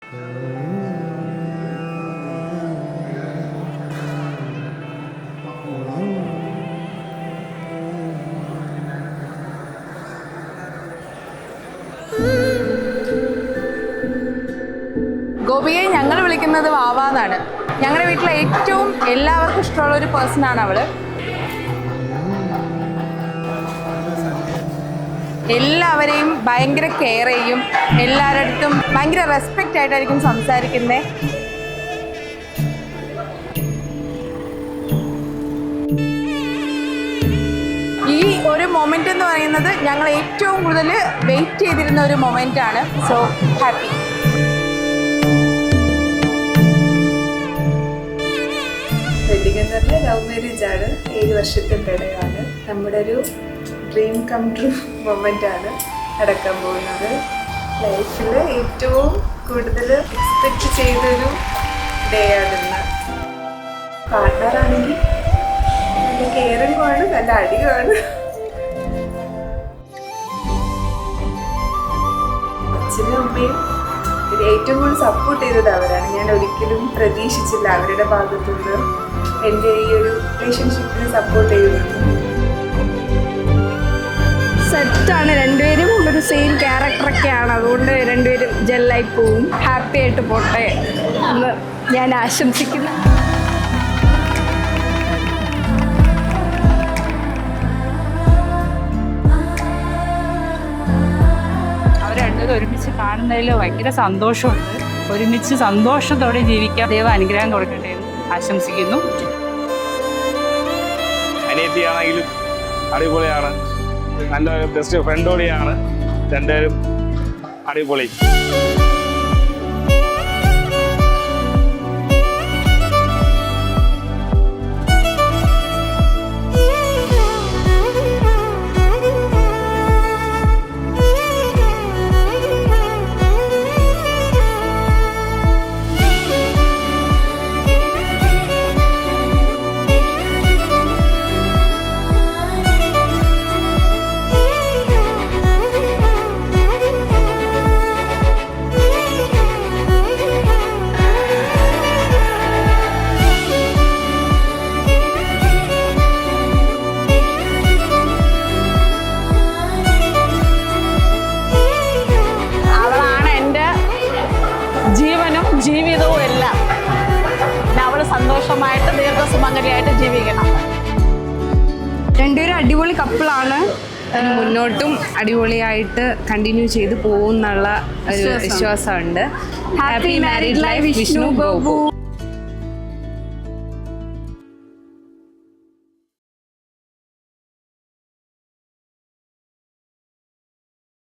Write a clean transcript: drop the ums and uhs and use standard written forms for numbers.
ഗോപിയെ ഞങ്ങൾ വിളിക്കുന്നത് വാവാന്നാണ്. ഞങ്ങളുടെ വീട്ടിലെ ഏറ്റവും എല്ലാവർക്കും ഇഷ്ടമുള്ള ഒരു പേഴ്സണാണ് അവള്. എല്ലാവരെയും ഭയങ്കര കെയർ ചെയ്യും, എല്ലാവരുടെ അടുത്തും ഭയങ്കര റെസ്പെക്റ്റ് ആയിട്ടായിരിക്കും സംസാരിക്കുന്നത്. ഈ ഒരു മൊമെന്റ് എന്ന് പറയുന്നത് ഞങ്ങൾ ഏറ്റവും കൂടുതൽ വെയിറ്റ് ചെയ്തിരുന്ന ഒരു മൊമെന്റ് ആണ്. So happy. വെഡിങ് എന്ന് പറഞ്ഞാൽ ലവ് മാരേജ് ആണ്. 7 വർഷത്തെ പ്രണയമാണ്. നമ്മുടെ ഒരു ഡ്രീം കം ട്രൂ മൊമെൻ്റ് ആണ് നടക്കാൻ പോകുന്നത്. ലൈഫിൽ ഏറ്റവും കൂടുതൽ എക്സ്പെക്റ്റ് ചെയ്തൊരു ഡേ ആണിന്ന്. പാർട്ട്ണറാണെങ്കിൽ നല്ല കെയറിങ്ങുമാണ്, നല്ല അടിയുമാണ്. അച്ഛനും അമ്മയും ഏറ്റവും കൂടുതൽ സപ്പോർട്ട് ചെയ്തത് അവരാണ്. ഞാൻ ഒരിക്കലും പ്രതീക്ഷിച്ചില്ല അവരുടെ ഭാഗത്തുനിന്ന് എൻ്റെ ഈ ഒരു റിലേഷൻഷിപ്പിനെ സപ്പോർട്ട് ചെയ്യുന്നത്. സെറ്റാണ്, രണ്ടുപേരും ഒരു സെയിം ക്യാരക്ടറൊക്കെയാണ്, അതുകൊണ്ട് രണ്ടുപേരും ജെല്ലായി പോവും. ഹാപ്പി ആയിട്ട് പോട്ടെ എന്ന് ഞാൻ ആശംസിക്കുന്നു. ഒരുമിച്ച് കാണുന്നതിൽ ഭയങ്കര സന്തോഷമുണ്ട്. ഒരുമിച്ച് സന്തോഷത്തോടെ ജീവിക്കാൻ ദൈവം അനുഗ്രഹം കൊടുക്കട്ടെ എന്ന് ആശംസിക്കുന്നു. അനിയത്തിയാണെങ്കിലും അടിപൊളിയാണ്, നല്ല ബെസ്റ്റ് ഫ്രണ്ടോടെയാണ്, രണ്ടുപേരും അടിപൊളി. ജീവിതവും എല്ലാം അവൾ സന്തോഷമായിട്ട് ദീർഘസുമംഗലിയായിട്ട് ജീവിക്കണം. രണ്ടുപേരും അടിപൊളി കപ്പിളാണ്. മുന്നോട്ടും അടിപൊളിയായിട്ട് കണ്ടിന്യൂ ചെയ്ത് പോകുന്നുള്ള ഒരു വിശ്വാസമുണ്ട്. Happy married life Vishnu Gopu.